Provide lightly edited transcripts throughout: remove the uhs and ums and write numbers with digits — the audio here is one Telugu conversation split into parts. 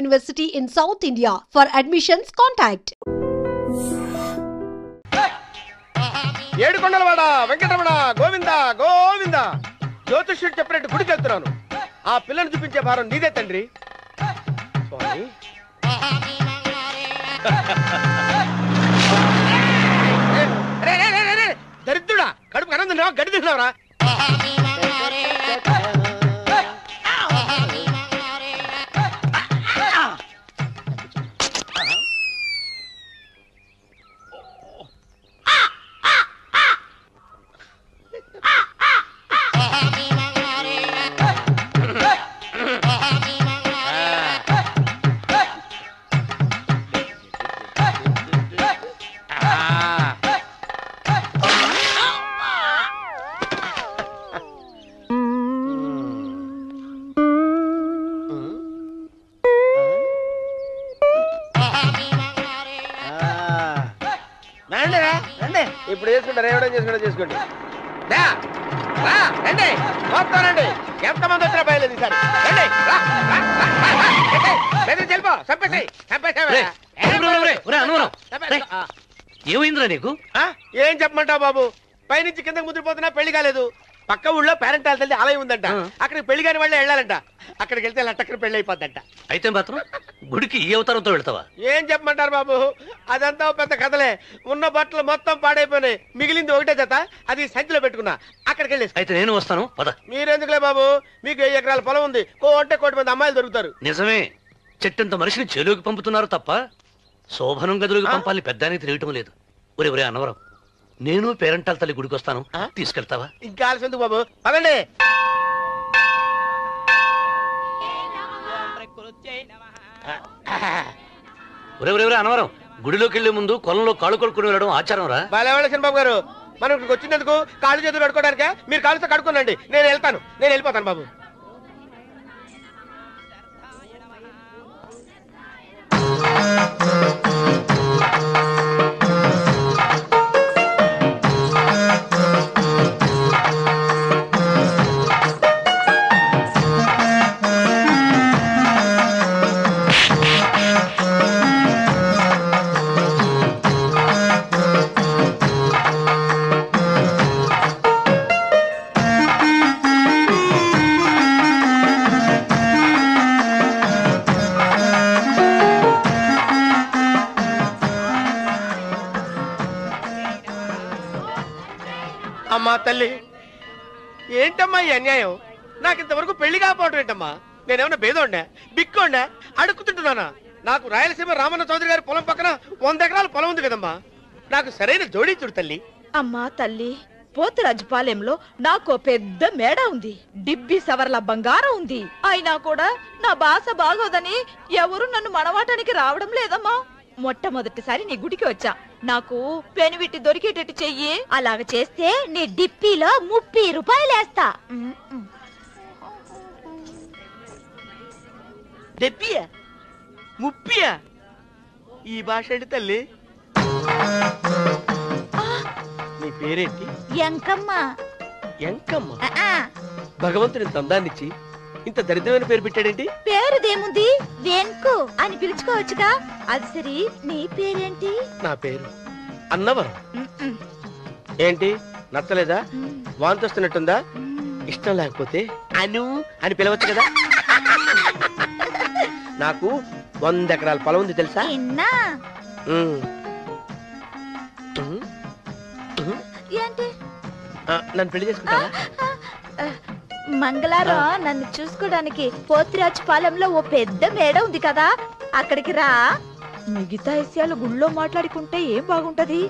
university in South India. For admissions, contact. ఏడుకొండలవాడ వెంకటరమణ గోవింద గోవింద. జ్యోతిష్యుడు చెప్పినట్టు గుడికి వెళ్తున్నాను. ఆ పిల్లను చూపించే భారం నీదే తండ్రి. స్వామి దరిద్రుడా, కడుపు అన్నం తిన్నావా గడ్డి తిన్నావరా? ఇప్పుడు చేసుకుంటారు, ఏమైనా చేసుకోండి. రండి మొత్తం రండి. ఎంతమంది వచ్చినా బయలుదేరి సార్ రండి. చెల్పో ఏమైందిరా నీకు? ఏం చెప్పమంటావు బాబు, పైనుంచి కిందకు ముద్రపోతున్నా పెళ్లి కాలేదు. పక్క ఊళ్ళో పేరెంటాల తల్లి ఆలయం ఉందంట, అక్కడికి పెళ్లి కాని వాళ్ళే వెళ్ళాలంట. అక్కడికి వెళ్తే లట్టక్కన పెళ్లి అయిపోద్దంట. అయితే మాత్రం గుడికి ఈ అవతారంతో వెళ్తావా? ఏం చెప్పమంటారు బాబు, అదంతా పెద్ద కథలే. ఉన్న బట్టలు మొత్తం పాడైపోయినాయి, మిగిలింది ఒకటే జత, అది సంచిలో పెట్టుకున్నా. అక్కడికి వెళ్ళేసి అయితే నేను వస్తాను పద. మీరెందుకులే బాబు, మీకు 10 ఎకరాల పొలం ఉంది, కోటి మంది అమ్మాయిలు దొరుకుతారు. నిజమే, చెట్టంత మనిషిని చెలువుకి పంపుతున్నారు తప్ప శోభనం గదులకు పంపాలని పెద్దానికి తెలియటం లేదు. ఒరే అన్నవరం, నేను పేరెంటాల తల్లి గుడికి వస్తాను, తీసుకెళ్తావా? ఇంకా ఆలస్యం ఎందుకు బాబు, పదండి. ఒరే అన్నవరం, గుడిలోకి వెళ్లే ముందు కొలంలో కాళ్ళు కొడుకుని వెళ్ళడం ఆచారం రా. బాలేవాళ్ళ చంద్రబాబు గారు, మనం ఇక్కడికి వచ్చినందుకు కాళ్ళు చేతులు కడుక్కోవడానికే. మీరు కాళ్ళతో కడుక్కోనండి, నేను వెళ్ళిపోతాను బాబు. అమ్మా తల్లి, ఏంటమ్మా ఈ అన్యాయం? నాకు ఇంతవరకు పెళ్లి కాకపోవడం ఏంటమ్మా? నేనేమన్నా బేదోండా, బిక్కోండా, అడుక్కుతుంటున్నానా? నాకు రాయలసీమ రామన్న చౌదరి గారి పొలం పక్కన 100 ఎకరాల పొలం ఉంది కదమ్మా. నాకు సరైన జోడీ చూడు తల్లి. అమ్మా తల్లి, పోతురాజుపాలెంలో నాకు పెద్ద మేడ ఉంది, డిబ్బి సవర్ల బంగారం ఉంది. అయినా కూడా నా భాష బాగోదని ఎవరు నన్ను మనవాటానికి రావడం లేదమ్మా. మొట్టమొదటిసారి నీ గుడికి వచ్చా, నాకు పెనువిట్టి దొరికేటట్టు చెయ్యి. అలాగ చేస్తే నీ డిప్పిలో 30 రూపాయలు వేస్తా. డెబ్బియా 30? ఈ భాష ఏంటి తల్లి? నీ పేరేంటి? ఎంకమ్మ. ఎంకమ్మ? భగవంతుని తందాన్నిచ్చి ఇంత దరిద్రమైన పేరు పెట్టాడేంటి? పేరుదేముంది, వెంకు అని పిలుచుకోవచ్చుగా. అది సరి, నీ పేరేంటి? నా పేరు అన్నవరం. ఏంటి నచ్చలేదా? వాంతి వస్తున్నట్టుందా? ఇష్టం లేకపోతే అను అని పిలవచ్చు కదా. నాకు 100 ఎకరాల పొలం ఉంది తెలుసా? ఏంటి? నన్ను పెళ్లి చేసుకుంటావా? మంగళారం నన్ను చూసుకోవడానికి పోతిరాజుపాలెంలో ఓ పెద్ద మేడ ఉంది కదా, అక్కడికి రా. మిగతా విషయాలు గుళ్ళో మాట్లాడుకుంటే ఏం బాగుంటది,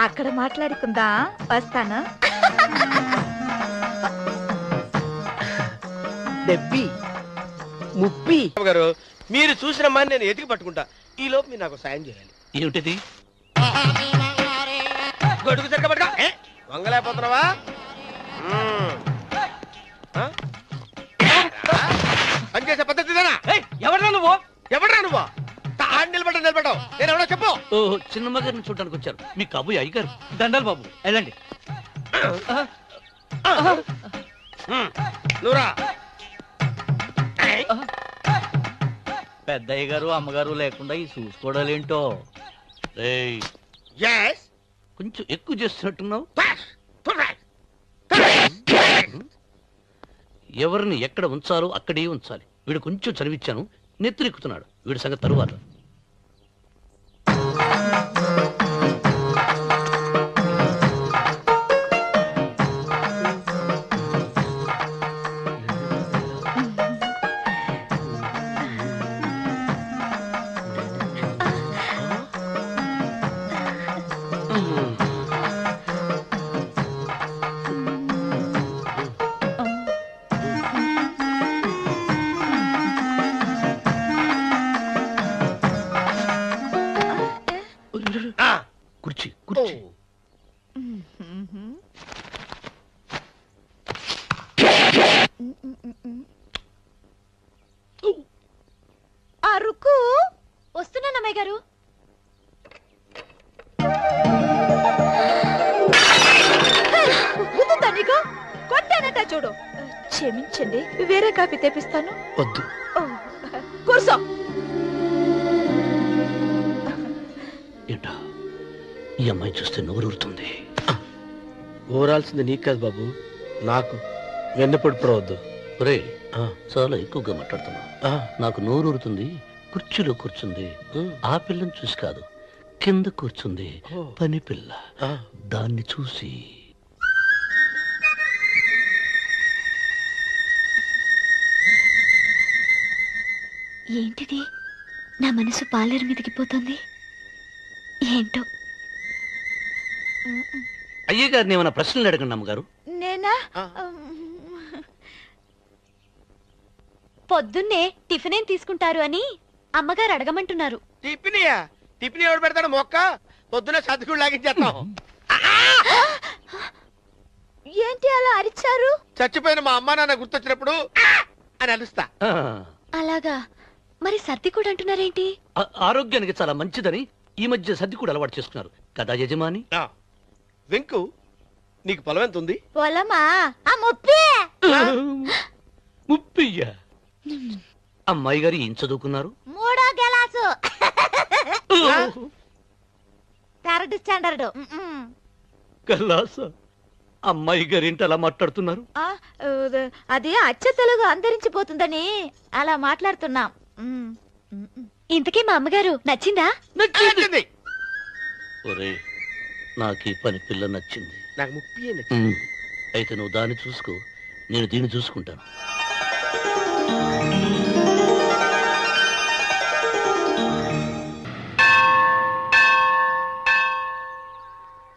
అక్కడ మాట్లాడుకుందా. వస్తాను. డెబ్బి 30 గారు, మీరు చూసినమ్మా నేను ఎతికి పట్టుకుంటా. ఈ లోపు మీరు నాకు సాయం చేయాలి. ఏమిటిది? గొడుగు సరిగ్గా పట్టుకో. వంగలేకపోతున్నావా? పనిచేసే పద్ధతి ఎవడరా నువ్వు? నిలబడ్డావు నేను ఎవడో చెప్పు. చిన్నమ్మ గారిని చూడడానికి వచ్చారు, మీ కాబోయే అయ్యగారు. దండాలు బాబు, వెళ్ళండి. నువ్వురా. పెద్దయ్య గారు అమ్మగారు లేకుండా ఈ చూసుకోవడాలేంటో. రేయ్, yes కొంచెం ఎక్కువ చేస్తున్నట్టున్నావు. ఎవరిని ఎక్కడ ఉంచాలో అక్కడే ఉంచాలి. వీడు కొంచెం చదివిచ్చాను, నెత్తిరెక్కుతున్నాడు. వీడి సంగతి తరువాత. కుర్చీ కుర్చీ. అరుకు వస్తున్నానమ్మాయి గారు. నీకు కొట్టానట చూడు. క్షమించండి, వేరే కాపీ తెప్పిస్తాను. వద్దు. కూర్చో. ఏంటా ఈ అమ్మాయి చూస్తే నోరూరుతుంది. ఊరాల్సింది నీకు కాదు బాబు, నాకు. వెన్నపొడి ప్రవద్దు. రే, చాలా ఎక్కువగా మాట్లాడుతున్నా. నాకు నోరూరుతుంది. కుర్చీలో కూర్చుంది. ఆ పిల్లని చూసి కాదు, కింద కూర్చుంది పని పిల్ల. దాన్ని చూసి ఏంటిది? నా మనసు పాలేరు మీదకి పోతుంది. ఏంటో. అయ్య గారిని ఏమైనా ప్రశ్నలు అడగండి అమ్మగారు. నేనా? పొద్దున్నే టిఫిన్ ఏం తీసుకుంటారు అని అమ్మగారు అడగమంటున్నారు. టిఫినియా? టిఫిన్ ఎవడు పెడతాడు మొక్క? పొద్దున సర్దుకుడు లాగించేస్తాం. ఏంటి అలా అరిచారు? చచ్చిపోయిన మా అమ్మ నాన్న గుర్తొచ్చినప్పుడు అని అలుస్తా. అలాగా? మరి సర్ది కూడా అంటున్నారేంటి? ఆరోగ్యానికి చాలా మంచిదని ఈ మధ్య సర్ది కూడా అలవాటు చేసుకున్నారు కదా యజమాని. వెంకు, నీకు పొలం ఎంత ఉంది? పొలమా? ఆ ముప్పి. ముప్పయ్యా? అమ్మాయి గారు ఏం చదువుకున్నారు? 3వ క్లాసు, 3rd స్టాండర్డ్. కలాస. అమ్మాయి గారు ఏంటి అలా మాట్లాడుతున్నారు? అది అచ్చ తెలుగు అంతరించిపోతుందని అలా మాట్లాడుతున్నాం. ఇంతకీ మా అమ్మగారు నచ్చిందా? నచ్చింది. ఒరే, నాకు ఈ పని పిల్ల నచ్చింది. నాకు ముప్పి నచ్చింది. అయితే నువ్వు దాన్ని చూసుకో, నేను దీన్ని చూసుకుంటాను.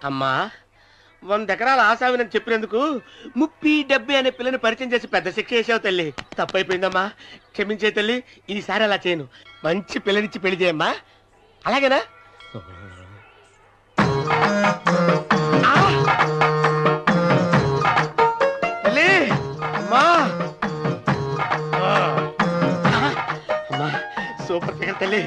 అమ్మా, 100 ఎకరాల ఆసావినని చెప్పినందుకు 30-70 అనే పిల్లని పరిచయం చేసి పెద్ద శిక్ష చేసావు తల్లి. తప్పైపోయిందమ్మా, క్షమించే తల్లి. ఈసారి అలా చేయను. మంచి పిల్లనిచ్చి పెళ్లి చేయమ్మా. అలాగేనా? తల్లి, అమ్మా, అమ్మా, సూపర్ ఫిగర్ తల్లి.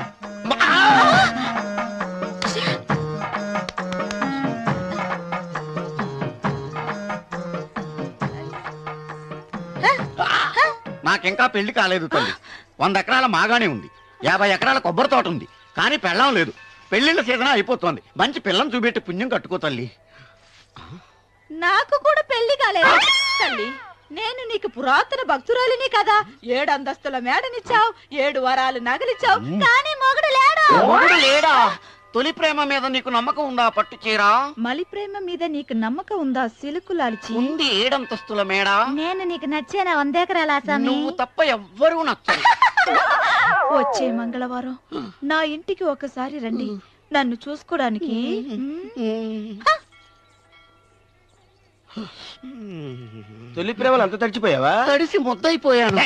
నాకింకా పెళ్లి కాలేదు తల్లి. 100 ఎకరాల మాగానే ఉంది, 50 ఎకరాల కొబ్బరి తోట ఉంది, కానీ పెళ్ళం లేదు. పెళ్లిళ్ళ సీజన్ అయిపోతుంది. మంచి పిల్లని చూపెట్టి పుణ్యం కట్టుకో తల్లి. నాకు కూడా పెళ్లి కాలేదు తల్లి. నేను నీకు పురాతన భక్తురాలిని కదా. 7 అంతస్తుల మేడనిచ్చావు, 7 వరాలు నగలిచ్చావు, కానీ మొగుడు లేడు. మొగుడు లేడా? తొలి ప్రేమ మీద నీకు నమ్మకం ఉందా? పట్టు చీరా. మలి ప్రేమ మీద నీకు నమ్మకం ఉందా? సిలుకులాల్చి ఉంది 7 అంతస్తుల మేడ. నేను నీకు నచ్చేనా? 100 ఎకరాల ఆసామి. నువ్వు తప్ప ఎవ్వరూ నచ్చరు. వచ్చే మంగళవారం నా ఇంటికి ఒకసారి రండి, నన్ను చూసుకోడానికి. తొలి ప్రేమలు అంత తడిచిపోయావా? తడిసి ముద్దయిపోయాను.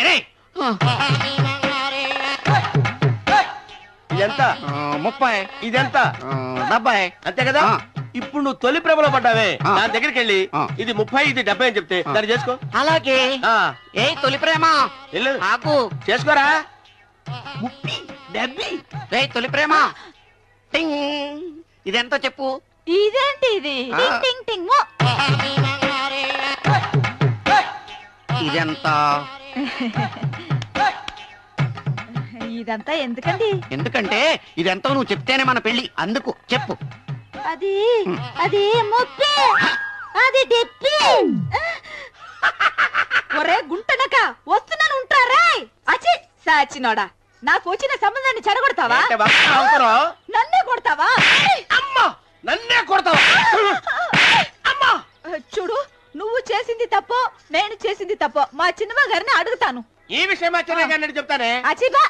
ఇదెంత? 30. ఇదెంత? 70. అంతే కదా? ఇప్పుడు నువ్వు తొలి ప్రేమలో పడ్డావే, దాని దగ్గరికి వెళ్ళి ఆ. ఇది 30, ఇది 70 అని చెప్తే దాన్ని చేసుకో. అలాగే. ఏ తొలి ప్రేమ వెళ్ళు, ఆకు చేసుకోరా. 30, 70. ఏ తొలి ప్రేమ టింగ్. ఇదెంత చెప్పు? ఇదేంటి ఇది? ఆ. టింగ్ టింగ్ టింగ్ మో. ఇదెంత? ఇదంతా ఎందుకండి? ఎందుకంటే ఇదెంతో నువ్వు చెప్తేనే మన పెళ్లి. అందుకు చెప్పు. అది అది ముప్పి, అది డిప్పి. ఒరే గుంటనక వస్తున్నాను ఉంటారా? అచి సాచినోడా, నాకు వచ్చిన సంబంధాన్ని చెడగొడతావా? నన్నే కొడతావా? అమ్మా నన్నే కొడతావా? అమ్మా చూడు, నువ్వు చేసింది తప్పో నేను చేసింది తప్పో మా చిన్నమ్మ గారిని అడుగుతాను. ఈ విషయం మా చిన్న గారిని చెప్తానే. అచిబా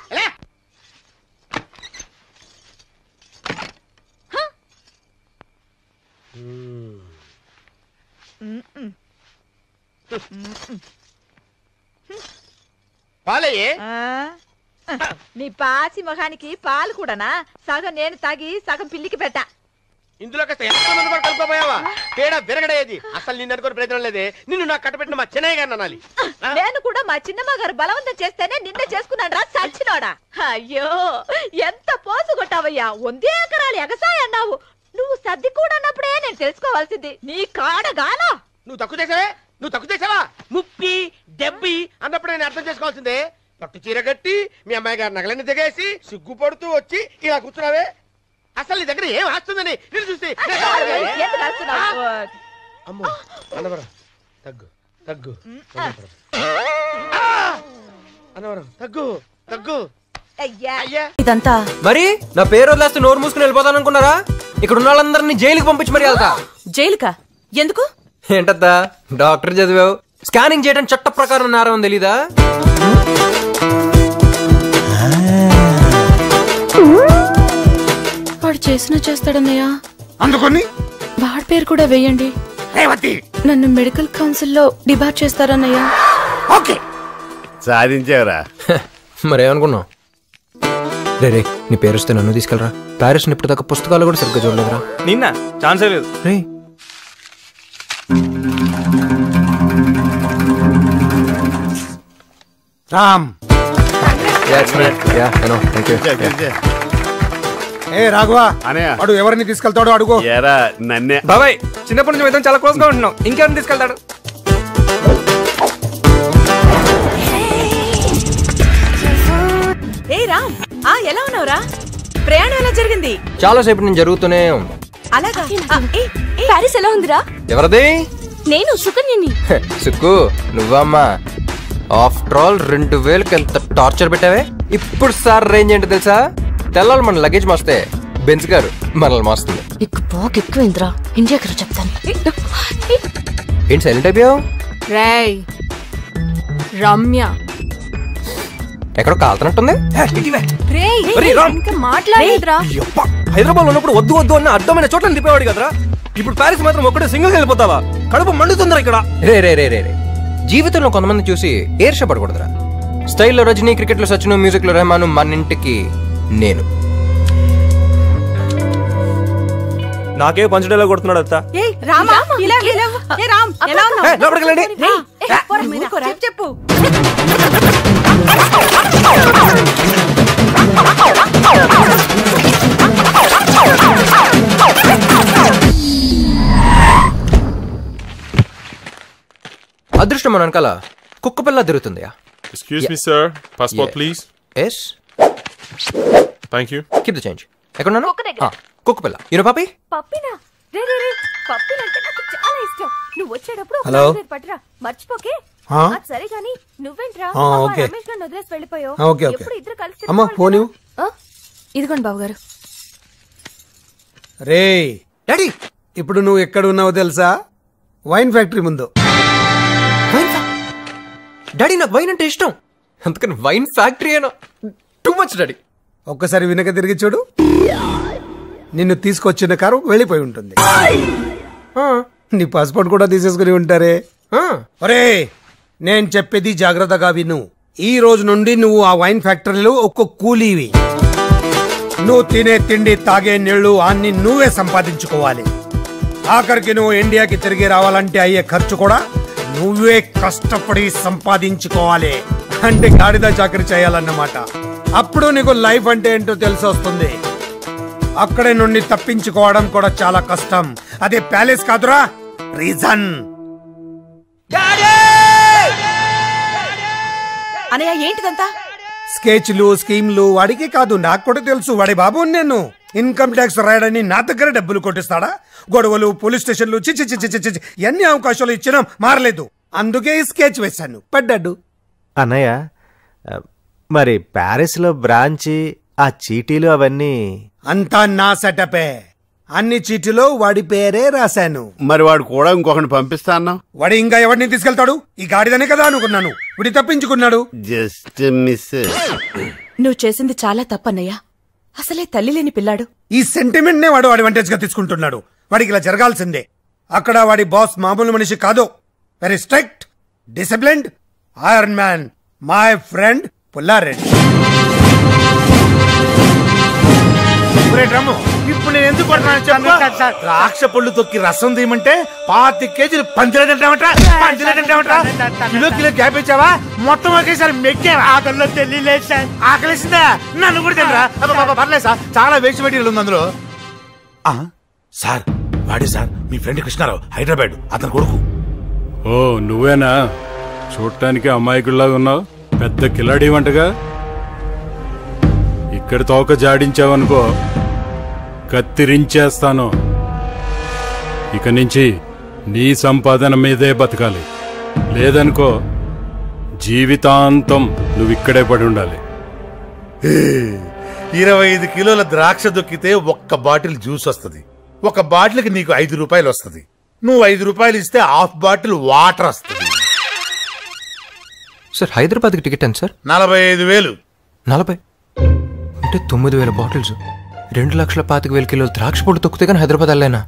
పాలయ్యే. నీ పాసి మొహానికి పాలు కూడానా? సగం నేను తాగి సగం పిల్లికి పెట్టా. ఇందులో కాస్త ఎంతమంది కూడా కలుపుకోపోయావా? తేడా విరగడేది. అసలు నిన్ను అనుకుని ప్రయత్నం లేదే. నిన్ను నాకు కట్టబెట్టిన మా చెన్నయ్య గారిని అనాలి. నేను కూడా మా చిన్నమ్మ గారు బలవంతం చేస్తేనే నిన్నే చేసుకున్నాను రా సచ్చినోడా. అయ్యో ఎంత పోసు కొట్టావయ్యా. 100 ఎకరాలు ఎగసాయి అన్నావు. నువ్వు సర్ది కూడా అన్నప్పుడే నేను తెలుసుకోవాల్సింది. నీ కాడగానా? నువ్వు తక్కువ చేసావా? ముప్పి దెబ్బి అన్నప్పుడు నేను అర్థం చేసుకోవాల్సిందే. పట్టు చీర కట్టి మీ అమ్మాయి గారు నగలన్నీ దిగేసి సిగ్గుపడుతూ వచ్చి ఇలా కూర్చున్నావే. అసలు నీ దగ్గర ఏం వస్తుందని నేను చూస్తే అమ్మో అన్నవరం తగ్గు తగ్గు అన్నవరం తగ్గు తగ్గు. అయ్యా ఇదంతా మరి నా పేరు వదిలేస్తే నోరు మూసుకుని వెళ్ళిపోతాను అనుకున్నారా? ఇక్కడ ఉన్న వాళ్ళందరినీ జైలుకి పంపించి మరి వెళ్తా. జైలుకా? ఎందుకు? ఏంటద్దా డాక్టర్ చదివావు, స్కానింగ్ చేయడం చట్ట ప్రకారం నేరం తెలీదా? వాడు చేసినా చేస్తాడన్నయ్య. అందుకని వాడి పేరు కూడా వేయండి. నన్ను మెడికల్ కౌన్సిల్ లో డిబార్ చేస్తారన్నయ్య. ఓకే సాధించావరా. మరేమనుకున్నావు? రే నీ పేరు వస్తే నన్ను తీసుకెళ్ళరా. ప్యారిస్ ఇప్పుడు దాకా పుస్తకాలు కూడా సరిగ్గా చూడలేదురా. నిన్న ఛాన్స్ లేదు. రే రామ్ ఏ రాఘవా వాడు ఎవరిని తీసుకెళ్తాడో అడుగు. నన్నే బాబాయ్, చిన్నప్పటి నుంచి మేము చాలా క్లోజ్ గా ఉంటున్నాం. ఇంకెవరిని తీసుకెళ్తాడు? ఏ రామ్, ఎలా ఉన్నావురా? ప్రయాణం ఎలా జరిగింది? చాలా సేపు నేను జరుగుతూనే ఉంది. అలాగా? ప్యారిస్ ఎలా ఉందిరా? ఎవరిది? నేను సుకన్యని. సుక్కు నువ్వమ్మా. ఆఫ్టర్ ఆల్ 2000కి ఎంత టార్చర్ పెట్టావే. ఇప్పుడు సార్ రేంజ్ ఏంటో తెలుసా? తెల్లాలి మన లగేజ్ మోస్తే బెంచ్ గారు మనల్ని మోస్తుంది. ఎక్కువైందిరా. ఇండియాకి చెప్తాను. ఏంటి సైలెంట్ అయిపోయావు? రేయ్ రమ్య ఎక్కడో కాలుతున్నట్టుంది. మాట్లాడేదిరా. హైదరాబాద్ ఉన్నప్పుడు వద్దు వద్దు అన్న అడ్డమైన చోట్ల తిప్పేవాడు కదరా. ఇప్పుడు ప్యారిస్ మాత్రం ఒక్కడే సింగిల్ వెళ్ళిపోతావా? కడుపు మండుతుందిరా ఇక్కడ. రే రే రే రే జీవితంలో కొంతమంది చూసి ఏర్షపడకూడదురా. స్టైల్లో రజనీ, క్రికెట్ లో సచిన్, మ్యూజిక్ లో రెహమాన్, మన ఇంటికి నేను. నాకే పంచడేలా కొడుతున్నాడు అత్త. చెప్పు. అదృష్టం మన వెనకాల కుక్క పిల్ల తిరుగుతుంది. Excuse me, sir. Passport, please. Yes. Thank you. Keep the change. ఎక్కడున్నాను? కుక్క పిల్ల. యూనో పాపి? పప్పినా? రే రే రే, పప్పినంటే నాకు చాలా ఇష్టం. నువ్వు వచ్చేటప్పుడు హలో పట్రా, మర్చిపోకే. సరే గాని నువ్వేంట్రా రమేష్ గారిని వదిలేసి వెళ్ళిపోయావు? ఎప్పుడు ఇద్దరు కలిసి అమ్మా ఫోన్ ఇవ్వు. ఇదిగోండి బాబు గారు. రే డాడీ, ఇప్పుడు నువ్వు ఎక్కడ ఉన్నావో తెలుసా? వైన్ ఫ్యాక్టరీ ముందు. డాడీ నాకు వైన్ అంటే ఇష్టం, అందుకని వైన్ ఫ్యాక్టరీ అయినా టూ మచ్ డాడీ. ఒక్కసారి వెనక తిరిగి చూడు, నిన్ను తీసుకొచ్చిన కారు వెళ్ళిపోయి ఉంటుంది. నీ పాస్పోర్ట్ కూడా తీసేసుకుని ఉంటారే. ఒరే నేను చెప్పేది జాగ్రత్తగా విను. ఈ రోజు నుండి నువ్వు ఆ వైన్ ఫ్యాక్టరీలో ఒక్క కూలీవి. నువ్వు తినే తిండి, తాగే నీళ్లు అన్ని నువ్వే సంపాదించుకోవాలి. ఆఖరికి నువ్వు ఇండియాకి తిరిగి రావాలంటే అయ్యే ఖర్చు కూడా నువ్వే కష్టపడి సంపాదించుకోవాలి. అంటే గాడిద చాకరీ చేయాలన్నమాట. అప్పుడు నీకు లైఫ్ అంటే ఏంటో తెలిసి వస్తుంది. అక్కడే నుండి తప్పించుకోవడం కూడా చాలా కష్టం. అదే ప్యాలెస్ కాదురా, రీజన్. అనయ్య ఏంటిదంతా? స్కెచ్లు స్కీమ్లు వాడికి కాదు నాకు కూడా తెలుసు. వాడి బాబు నేను ఇన్కమ్ ట్యాక్స్ రాయడని నా దగ్గర డబ్బులు కొట్టిస్తాడా? గొడవలు, పోలీస్ స్టేషన్లు, చిచి చిచి చిచి ఎన్ని అవకాశాలు ఇచ్చినా మారలేదు. అందుకే ఈ స్కెచ్ వేశాను, పడ్డాడు. అన్నయ్య, మరి ప్యారిస్ లో బ్రాంచ్, ఆ చీటీలు అవన్నీ అంతా నా సెటపే. అన్ని చీటీలో వాడి పేరే రాశాను. మరి వాడు కూడా ఇంకొకరిని పంపిస్తా అన్నావు. వాడు ఇంకా ఎవరిని తీసుకెళ్తాడు? ఈ గాడిదనే కదా అనుకున్నాను. వాడి తప్పించుకున్నాడు. Just miss. నువ్వు చేసింది చాలా తప్పన్నయ్యా. అసలే తల్లి లేని పిల్లాడు. ఈ సెంటిమెంట్ నే వాడు అడ్వాంటేజ్ గా తీసుకుంటున్నాడు. వాడికి ఇలా జరగాల్సిందే. అక్కడ వాడి బాస్ మామూలు మనిషి కాదు. Very strict, disciplined, iron man, my friend Pulla Reddy. ఇప్పుడు నేను ఎందుకు ద్రాక్ష పళ్ళు తొక్కి రసం తీయమంటే 25 కేజీలు పంచలేదంటావట. కిలో గ్యాప్ ఇచ్చావా? మొత్తం ఒకేసారి మెక్కావా? ఆకలిలో తెలియలేదు సార్. ఆకలిసిందా? నన్ను కూడా తినరా? పర్లేదు సార్, చాలా వేస్ట్ మెటీరియల్ ఉంది అందులో. సార్ వాడే సార్, మీ ఫ్రెండ్ కృష్ణారావు, హైదరాబాద్, అతని కొడుకు. ఓ నువ్వేనా? చూడటానికి అమాయకుల్లాగా ఉన్నావు. పెద్ద కిలాడి వంటగా. ఇక్కడ తోక జాడించావనుకో, కత్తిరించేస్తాను. ఇక నుంచి నీ సంపాదన మీదే బతకాలి. లేదనుకో జీవితాంతం నువ్వు ఇక్కడే పడి ఉండాలి. 25 కిలోల ద్రాక్ష దొక్కితే 1 బాటిల్ జ్యూస్ వస్తుంది. 1 బాటిల్కి నీకు 5 రూపాయలు వస్తుంది. నువ్వు 5 రూపాయలు ఇస్తే 1/2 బాటిల్ వాటర్ వస్తుంది. సార్ హైదరాబాద్కి టికెట్ ఎంత సార్? 45,000. 40 అంటే 9,000 బాటిల్స్, 2,25,000 కిలోలు ద్రాక్ష పొడి తొక్కితే కానీ హైదరాబాద్ వెళ్ళలేనా?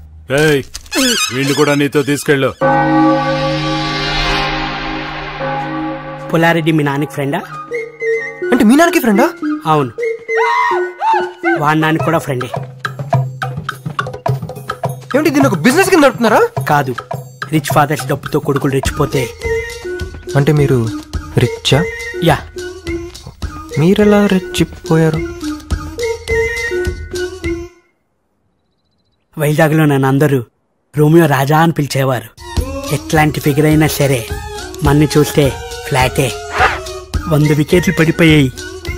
వీళ్ళు కూడా నీతో తీసుకెళ్ళు. పుల్లారెడ్డి మీ నాన్నకి ఫ్రెండా? అంటే మీ నాన్నకి ఫ్రెండా? అవును, వాడి నాన్నకి కూడా ఫ్రెండే. ఏమిటి దీన్ని ఒక బిజినెస్ కింద నడుపుతున్నారా? కాదు, రిచ్ ఫాదర్స్ డబ్బుతో కొడుకులు రెచ్చిపోతే. అంటే మీరు రిచ్చా? యా. మీరెలా రెచ్చిపోయారు? వైజాగ్లో నన్ను అందరూ రోమియో రాజా అని పిలిచేవారు. ఎట్లాంటి ఫిగర్ అయినా సరే మన్ని చూస్తే ఫ్లాటే. 100 వికెట్లు పడిపోయాయి.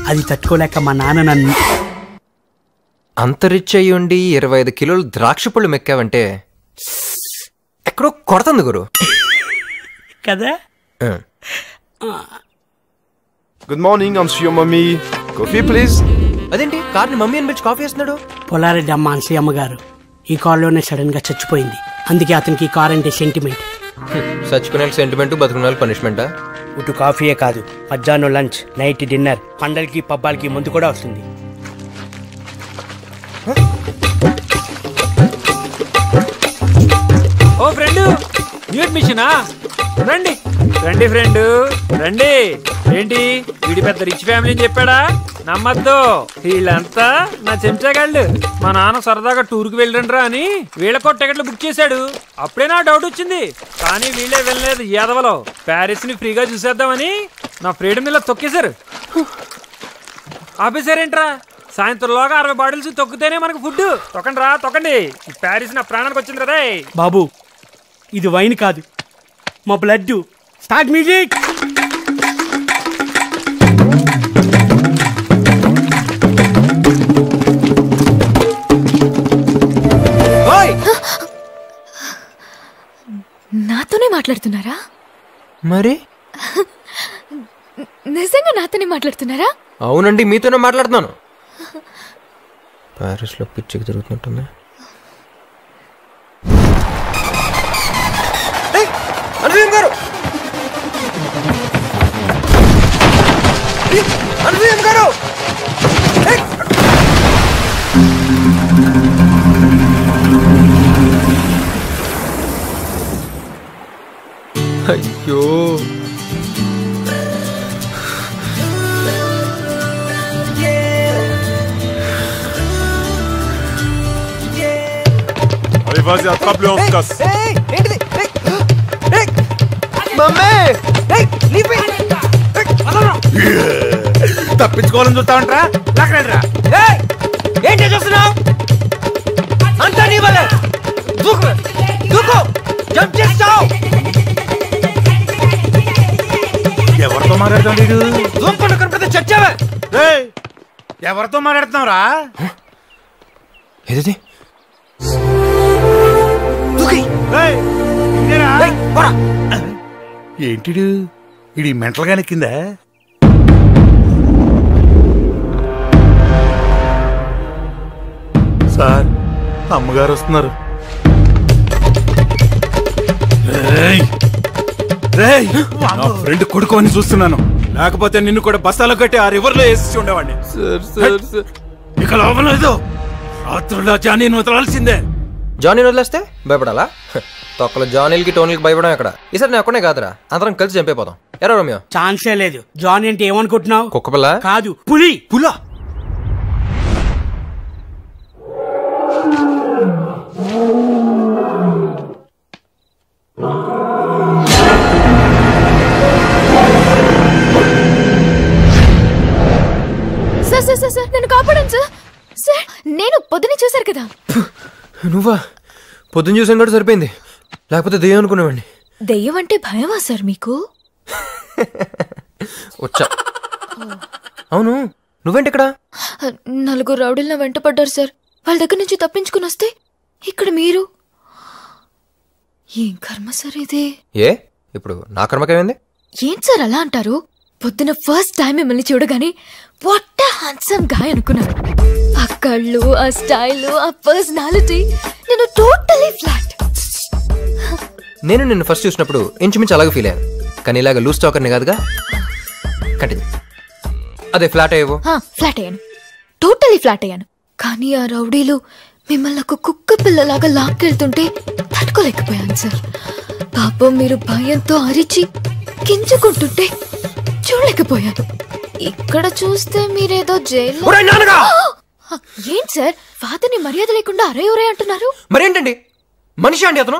అది తట్టుకోలేక మా నాన్న నన్ను. అంత రిచ్ అయ్యి ఉండి 25 కిలోలు ద్రాక్ష పళ్ళు మెక్కావంటే ఎక్కడో కొడుతుంది గురు కదా. Good morning, I'm Sri mummy. Coffee please. అదేంటి కార్ని మమ్మీ అని పిలిచి కాఫీ వేస్తున్నాడు? పుల్లారెడ్డి అమ్మ అన్సీ అమ్మగారు ఈ కారులోనే సడన్ గా చచ్చిపోయింది. అందుకే అతనికి ఈ కార్ అంటే సెంటిమెంట్. చచ్చిపోయిన సెంటిమెంట్, బతుకున్న పనిష్మెంటా? ఇటు కాఫీయే కాదు, మధ్యాహ్నం లంచ్, నైట్ డిన్నర్, పండలకి పబ్బాలకి ముందు కూడా వస్తుంది. ఓ ఫ్రెండ్, న్యూ అడ్మిషనా? రండి రండి ఫ్రెండ్ రండి. ఏంటి వీడి పెద్ద రిచ్ ఫ్యామిలీ అని చెప్పాడా? నమ్మద్దు, వీళ్ళంతా నా చెంచాగాళ్ళు. మా నాన్న సరదాగా టూర్కి వెళ్ళండిరా అని వీళ్ళకో టికెట్లు బుక్ చేశాడు. అప్పుడే నా డౌట్ వచ్చింది, కానీ వీళ్ళే వెళ్ళలేదు. యాదవలో ప్యారిస్ ని ఫ్రీగా చూసేద్దామని నా ఫ్రీడమ్ ఇలా తొక్కేశారు. ఆపేశారేంట్రా? సాయంత్రంలోగా 60 బాటిల్స్ తొక్కితేనే మనకు ఫుడ్. తొక్కండి రా, తొక్కండి. ప్యారిస్ నా ప్రాణానికి వచ్చింది కదా. బాబు, ఇది వైన్ కాదు, మా బ్లడ్. Start music. నాతోనే మాట్లాడుతున్నారా? మరి నిజంగా నాతోనే మాట్లాడుతున్నారా? అవునండి, మీతోనే మాట్లాడుతున్నాను. ప్యారిస్ లో పిచ్చికి తిరుగుతున్నట్టుంది. అనుసూయం గారు, అనుసూయం గారు. అయ్యో, Allez, vas-y, attrape-le en casse. తప్పించుకోవాలని చూస్తామంటరా? ఏంటి చూస్తున్నావు? అంతా నీ వల్లే. దూకు, దూకు, జంప్ చేస్తావు. ఎవరితో మాట్లాడతాడు? దూకుండా కనిపిస్తే చచ్చావే. ఎవరితో మాట్లాడుతున్నావురా? ఏది ఏంటిడు ఇది మెంటల్ గా నెక్కిందా? సార్ అమ్మగారు వస్తున్నారు. నా ఫ్రెండ్ కొడుకు అని చూస్తున్నాను, లేకపోతే నిన్ను కూడా బస్తాలో కట్టి ఆ రివర్ లో వేసి ఉండేవాడిని. ఇక లోపల లేదు, రాత్రుల్లో జానీని వదలాల్సిందే. జానీని వదిలేస్తే భయపడాలా? తొక్కల జానీలకి టోనీలకి భయపడం ఎక్కడ? ఈసారి నేను ఒక్కనే కాదురా, అందరం కలిసి చంపైపోతాం. ఎరా రోమియో? ఛాన్సే లేదు. జానీ అంటే ఏమనుకుంటున్నావు? కుక్కపిల్ల కాదు, పులి. పులా? సార్ సార్ సార్ నన్ను కాపాడండి సార్. సార్ నేను పొద్దునే చూశారు కదా. నువ్వా? పొద్దున్న చూసాను కూడా సరిపోయింది, లేకపోతే దెయ్యం అనుకునేవాడిని. దెయ్యం అంటే భయమా సార్ మీకు? వచ్చా. అవును, నువ్వేంటి ఇక్కడ? నలుగురు రౌడీలను వెంట పడ్డారు సార్. వాళ్ళ దగ్గర నుంచి తప్పించుకుని వస్తే ఇక్కడ మీరు. ఏం కర్మ సార్ ఇది? ఏ ఇప్పుడు నా కర్మకేమైంది? ఏం సార్ అలా అంటారు? పొద్దున ఫస్ట్ టైం మిమ్మల్ని చూడగానే వాట్ ఎ హ్యాండ్సమ్ గాయ్ అనుకున్నాను. ఆ కళ్ళు, ఆ స్టైల్, ఆ పర్సనాలిటీ, నేను టోటలీ ఫ్లాట్. నేను నిన్ను ఫస్ట్ చూసినప్పుడు ఇంచుమించు అలాగే ఫీల్ అయ్యాను, కానీ ఇలాగ లూజ్ టాకర్ని కాదుగా. కంటిన్యూ. అదే ఫ్లాట్ అయ్యేవో? ఫ్లాట్ అయ్యాను, టోటలీ ఫ్లాట్ అయ్యాను. కానీ ఆ రౌడీలు మిమ్మల్ని ఒక కుక్క పిల్లలాగా లాక్కెళ్తుంటే తట్టుకోలేకపోయాను సార్. పాపం మీరు భయంతో అరిచి గింజుకుంటుంటే చూడలేకపోయాను. ఇక్కడ చూస్తే మీరేదో జైల్లో. ఏంటి సార్ ఫాదర్ని మర్యాద లేకుండా అరే ఒరే అంటున్నారు? మరేంటండి, మనిషి అండి అతను.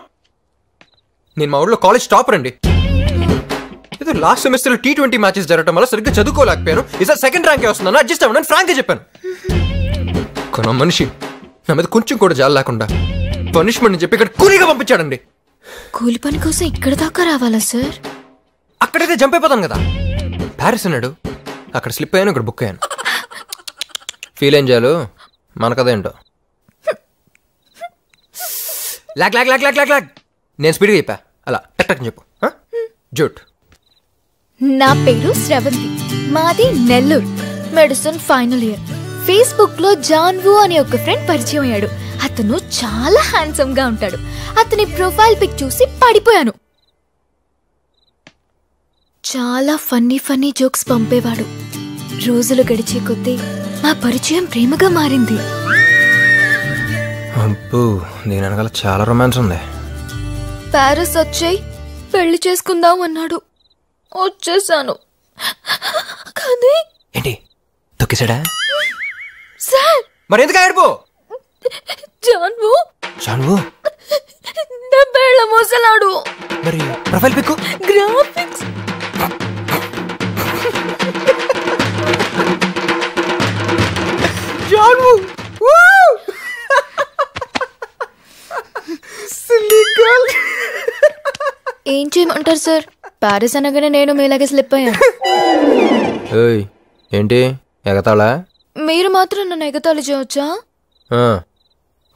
నేను మా ఊళ్ళో కాలేజ్ టాపర్ అండి. ఏదో లాస్ట్ సెమిస్టర్ T20 మ్యాచెస్ జరగడం వల్ల సరిగ్గా చదువుకోలేకపోయాను. ఈసారి సెకండ్ ర్యాంకే వస్తున్నాను, అడ్జస్ట్ అవ్వను ఫ్రాంక్ గా చెప్పాను. కొన మనిషి నా మీద కొంచెం కూడా జాలి లేకుండా పనిష్మెంట్ చెప్పి ఇక్కడ కూలీగా పంపించాడండి. కూలి పని కోసం ఇక్కడ దాకా రావాలా సార్? అక్కడైతే జంప్ అయిపోతాను కదా. ప్యారిస్ అన్నాడు, అక్కడ స్లిప్ అయ్యాను, ఇక్కడ బుక్ అయ్యాను. ఫీల్ ఏం చేయాలి మన కథ ఏంటో. లాగ్ లాగ్ లాగ్ లాగ్ లాగ్ లాగ్. నేను స్పీడ్గా చెప్పా, అలా టక్ టక్ చెప్పు. జూట్. నా పేరు శ్రవంతి, మాది Nellore, medicine final year. Facebook లో జాన్వు అనే ఒక ఫ్రెండ్ పరిచయం అయ్యాడు. అతను చాలా హ్యాండ్సమ్ గా ఉంటాడు. అతని ప్రొఫైల్ పిక్ చూసి పడిపోయాను. చాలా ఫన్నీ ఫన్నీ జోక్స్ పంపేవాడు. రోజులు గడిచే కొద్దీ మా పరిచయం ప్రేమగా మారింది. అబ్బో, దీని వెనకాల చాలా రొమాన్స్ ఉంది. ప్యారిస్ వచ్చేయ్ పెళ్లి చేసుకుందాం అన్నాడు. వచ్చేసాను. కానీ ఏంటి తొక్కేసాడా? సార్ మరి ఎందుకు ఆడిపో? జాన్వు జాన్వు 70 ఏళ్ల మోసలాడు. మరి ప్రొఫైల్ పిక్, గ్రాఫిక్స్, జాన్వు. ఏం చేయమంటారు సార్? ప్యారిస్ అనగానే నేను మీలాగే స్లిప్ అయ్యాను. ఏంటి ఎగతాళా? మీరు మాత్రం నన్ను ఎగతాళి చేయవచ్చా?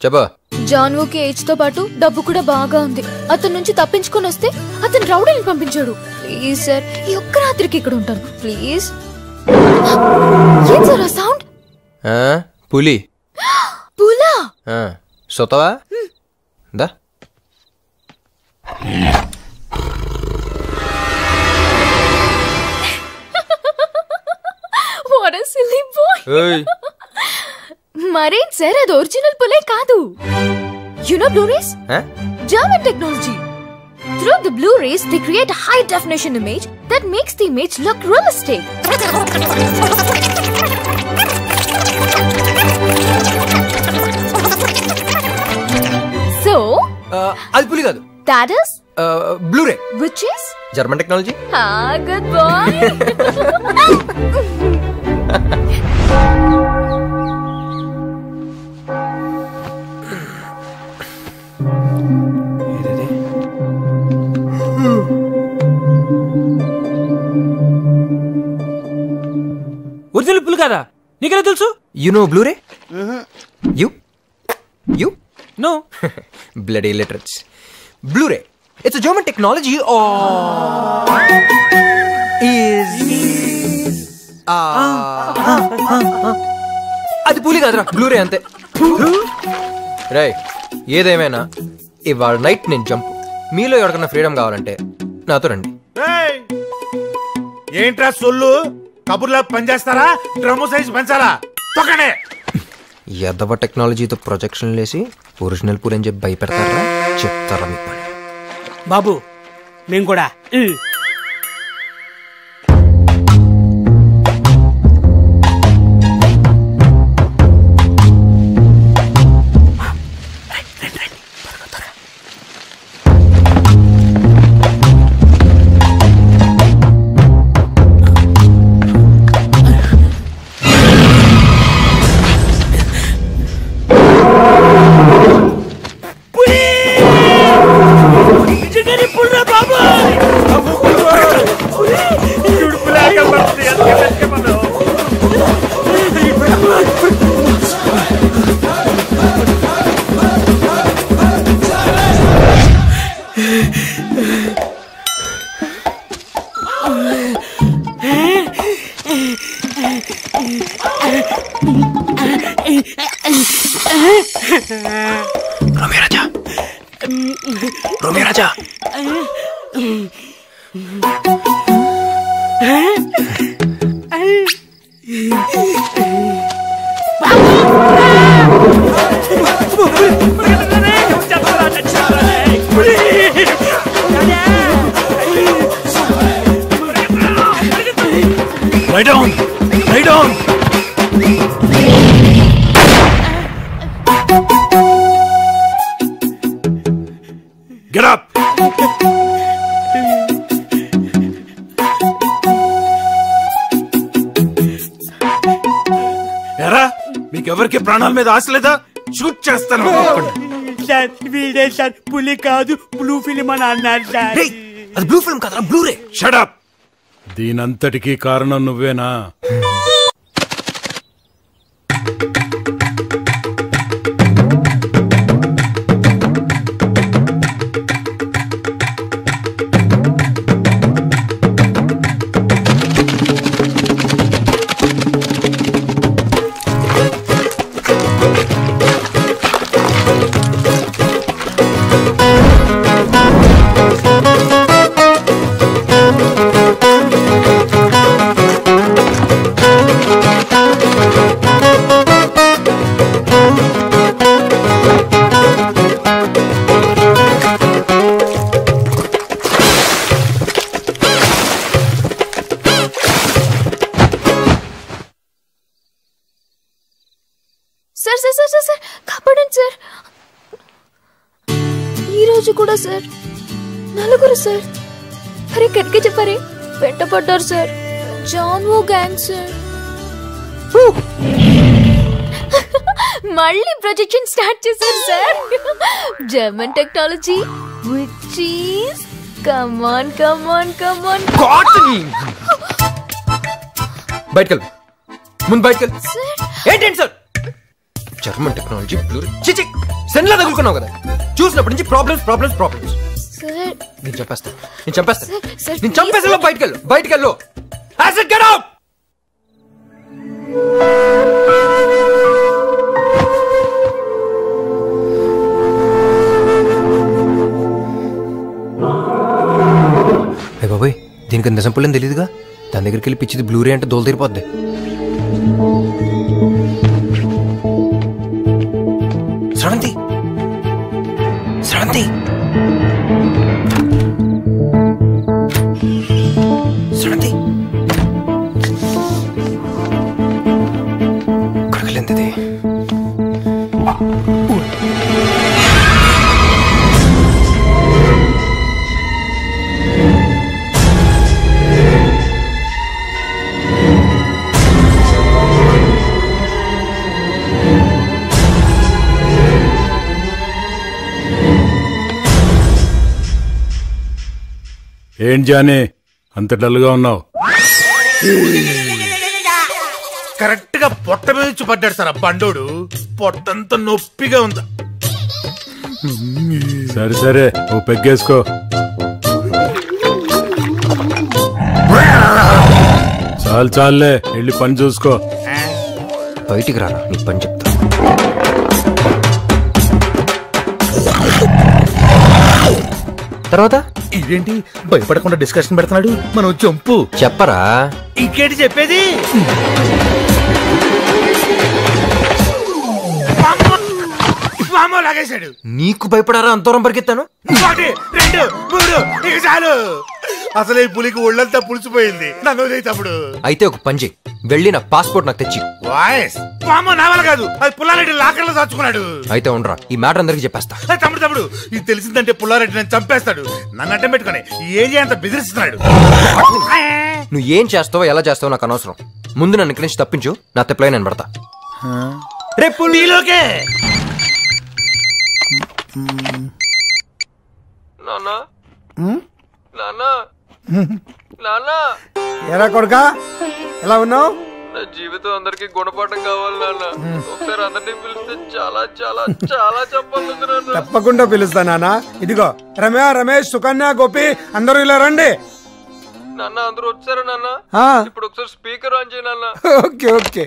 చెప్పా. జాన్వుకి ఏజ్ తో పాటు డబ్బు కూడా బాగా ఉంది. అతని నుంచి తప్పించుకొని వస్తే అతను రౌడీని పంపించాడు. ప్లీజ్ సార్, ఈ ఒక్క రాత్రికి ఇక్కడ ఉంటాను ప్లీజ్. ఏం సార్ ఆ సౌండ్? పులి. పులా? సొతవా దా. What a silly boy. మరేం సార్, అది ఒరిజినల్ పులే కాదు. You know Blu-rays? German technology. Through the Blu-rays, they create a high definition image that makes the image look realistic. So, అది పులి కాదు. that is Blu-ray, which is German technology. Good boy. Original పులి కదా? You know Blu-ray? You? No. Bloody illiterates. Blu-ray. It's a German technology అది పులి కాదురా, బ్లూరే అంతే. రే ఏదేమైనా ఇవాళ నైట్ నేను జంప్. మీలో ఎవరికన్నా ఫ్రీడమ్ కావాలంటే నాతో రండి. ఏంట్రా సొల్లు? కబుర్లా పనిచేస్తారా? Drum size పెంచాలా? తొక్కనే ఎదవ టెక్నాలజీతో ప్రొజెక్షన్ లేసి ఒరిజినల్ పూలని చెప్పి భయపెడతారా? చెప్తారా మీ పని? బాబు మేము కూడా రాజా Lie down! Lie down! Get up! ఎరా మీకెవరికి ప్రాణాల మీద ఆశ లేదా? షూట్ చేస్తాను. సార్ వీడే సార్, పులి కాదు బ్లూ ఫిల్మ్ అని అన్నారు సార్. అది బ్లూ ఫిల్మ్ కాదురా, బ్లూరే. Shut up. దీనంతటికీ కారణం నువ్వేనా? సార్ కాపాడండి సార్. ఈ రోజు కూడా సార్ నలుగురు సార్. అరే కట్కే చెప్పారే వెంటపడ్డారు సార్. జాన్వో గ్యాంగ్ సార్. మళ్ళీ ప్రొజెక్షన్ స్టార్ట్ చేశారు sir. German technology which is come on బయటకెళ్ళు, ముందు బయటకెళ్ళు. ఏంటండి సార్ జర్మన్ టెక్నాలజీ బ్లూరే? చిచి సెన్లా తగులుకున్నావు కదా, చూసినప్పటి నుంచి ప్రాబ్లమ్స్. నేను చంపేస్తా. బయటకెళ్ళు. Get out! అయ్య బాబోయ్, దీనికి నిజం పుల్లని తెలియదుగా. దాని దగ్గరికి వెళ్ళి పిచ్చిది బ్లూరే అంటే దోలు తీరిపోద్ది. శ్రవంతి ఇక్కడికి ఏంటి? ఏం జానే, అంత డల్గా ఉన్నావు? సార్ ఏం జానే, అంత డల్గా ఉన్నావు? Sir sir sir sir sir కాపాడండి సార్. అంత డల్గా ఉన్నావు? సార్ సార్ సార్ సార్ కాపాడండి సార్. ఏంటి జానే, కరెక్ట్ గా పొట్ట మీద నుంచి పడ్డాడు సార్ ఆ బండోడు. పొట్టంతా నొప్పిగా ఉందా? సరే సరే ఓ పెగ్గేసుకో. చాలు చాలులే, వెళ్ళి పని చూసుకో. బయటికి రారా, నీ పని చెప్తా. తర్వాత ఇదేంటి భయపడకుండా డిస్కషన్ పెడుతున్నాడు? మనం చంపు చెప్పరా. ఇంకేంటి చెప్పేది? లాగేశాడు. నీకు భయపడారా అంతరం పరిగెత్తాను? 1 2 3 ఇక చాలు. అసలు ఈ పులికి ఒళ్ళంతా పులిసిపోయింది. నన్ను తమ్ముడు. అయితే ఒక పని చెయ్యి, వెళ్ళి నా పాస్పోర్ట్ నాకు తెచ్చి. వాయిస్ నా వల్ల కాదు, అది పుల్లారెడ్డి లాకర్లో దాచుకున్నాడు. అయితే ఉండరా, ఈ మ్యాటర్ అందరికి చెప్పేస్తా. తమ్ముడు ఇది తెలిసిందంటే పుల్లారెడ్డి నన్ను చంపేస్తాడు. నన్ను అడ్డం పెట్టుకుని ఏం చేయంత బెదిరిస్తున్నాడు. నువ్వు ఏం చేస్తావో ఎలా చేస్తావో నాకు అనవసరం. ముందు నన్ను ఇక్కడి నుంచి తప్పించు, నా తెప్పలై నేను పడతా. రేపు నీలోకే ఎరా కొడుకా, ఎలా ఉన్నావు? నా జీవితం అందరికి గుణపాఠం కావాలి నాన్న. ఒకసారి అందరినీ పిలిస్తే చాలా చాలా చాలా చెప్పాలి నాన్న. తప్పకుండా పిలుస్తా నాన్న. ఇదిగో రమేష్, సుకన్య, గోపి అందరూ ఇలా రండి. నాన్న అందరూ వచ్చారు నాన్న. ఇప్పుడు ఒకసారి స్పీకర్ ఆన్ చేయి నాన్న. ఓకే ఓకే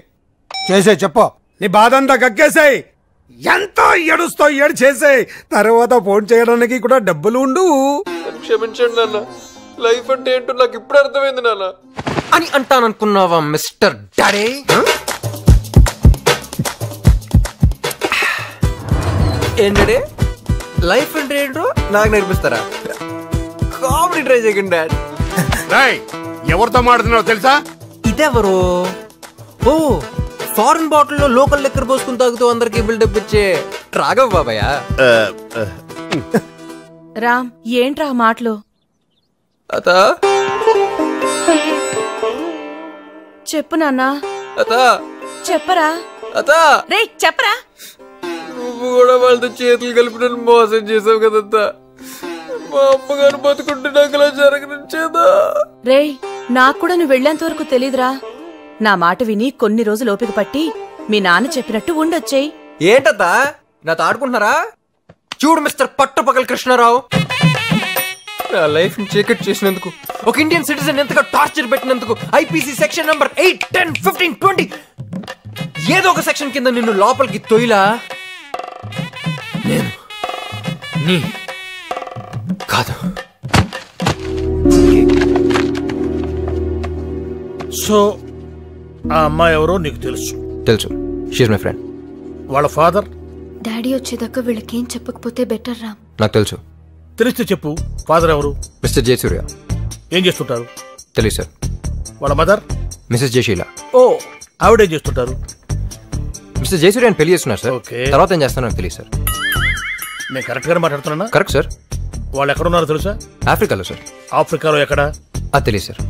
చేసే, చెప్పు నీ బాధ అంతా కక్కేసాయి. ఎంతో ఏడు చేసాయి. తర్వాత ఫోన్ చేయడానికి కూడా డబ్బులు ఉండు. క్షమించండి నాన్న, లైఫ్ అంటే ఏంటో నాకు ఇప్పుడు అర్థమైంది నాన్న. అని అంటాననుకున్నావా మిస్టర్ డాడీ? ఏంటంటే లైఫ్ అంటే ఏంటో నాకు నేర్పిస్తారా? కామెడీ ట్రై చేయకండి డాడ్. ఎవరితో మాడుతున్నావు తెలుసా? ఇదెవరు? ఓ, ఫారెన్ బాటిల్లో లోకల్ లెక్కర్ పోసుకుని తాగుతూ అందరికి బిల్డప్ ఇచ్చే రాఘవ్ బాబాయ్. రామ్, ఏంట్రా మాటలు? అతా చెప్పు నాన్నా. అతా చెప్పరా. అతా రే చెప్పరా. నువ్వు కూడా వాళ్ళతో చేతులు కలిపి నన్ను మోసం చేసావు కదంతా. మా అమ్మగారు బతుకుంటే నాకు ఇలా జరగనిచ్చేదా? రే, నాకు కూడా నువ్వు వెళ్లేంత వరకు తెలీదురా. నా మాట విని కొన్ని రోజులు ఓపిక పట్టి మీ నాన్న చెప్పినట్టు ఉండొచ్చేయి. ఏంటత్తా నాతో ఆడుకుంటున్నారా? చూడు మిస్టర్ పట్టపగల్ కృష్ణారావు, నా లైఫ్ ని చీకట్ చేసినందుకు, ఒక ఇండియన్ సిటిజన్ ఎంతగా టార్చర్ పెట్టినందుకు ఐపీసీ సెక్షన్ నంబర్ 8, 10, 15, 20 ఏదో ఒక సెక్షన్ కింద నిన్ను లోపలికి తొయిలా నేను నీ కాదు. సో ఆ అమ్మాయి ఎవరో నీకు తెలుసు? తెలుసు, షీఈ్ మై ఫ్రెండ్. వాళ్ళ ఫాదర్? డాడీ వచ్చేదాకా వీళ్ళకేం చెప్పకపోతే బెటర్ రామ్. నాకు తెలుసు. తెలిస్తే చెప్పు. ఫాదర్ ఎవరు? మిస్టర్ జయసూర్య. ఏం చేస్తుంటారు? తెలియదు సార్. వాళ్ళ మదర్? మిసెస్ జయశీల. ఓ, ఆవిడేం చేస్తుంటారు? మిస్టర్ జయసూర్య పెళ్లి చేస్తున్నారు సార్. ఓకే. తర్వాత ఏం చేస్తానో నాకు తెలియదు సార్. నేను కరెక్ట్ గానే మాట్లాడుతున్నా? Correct sir. వాళ్ళు ఎక్కడున్నారో తెలుసా? ఆఫ్రికాలో సార్. ఆఫ్రికాలో ఎక్కడ? అది తెలియదు సార్.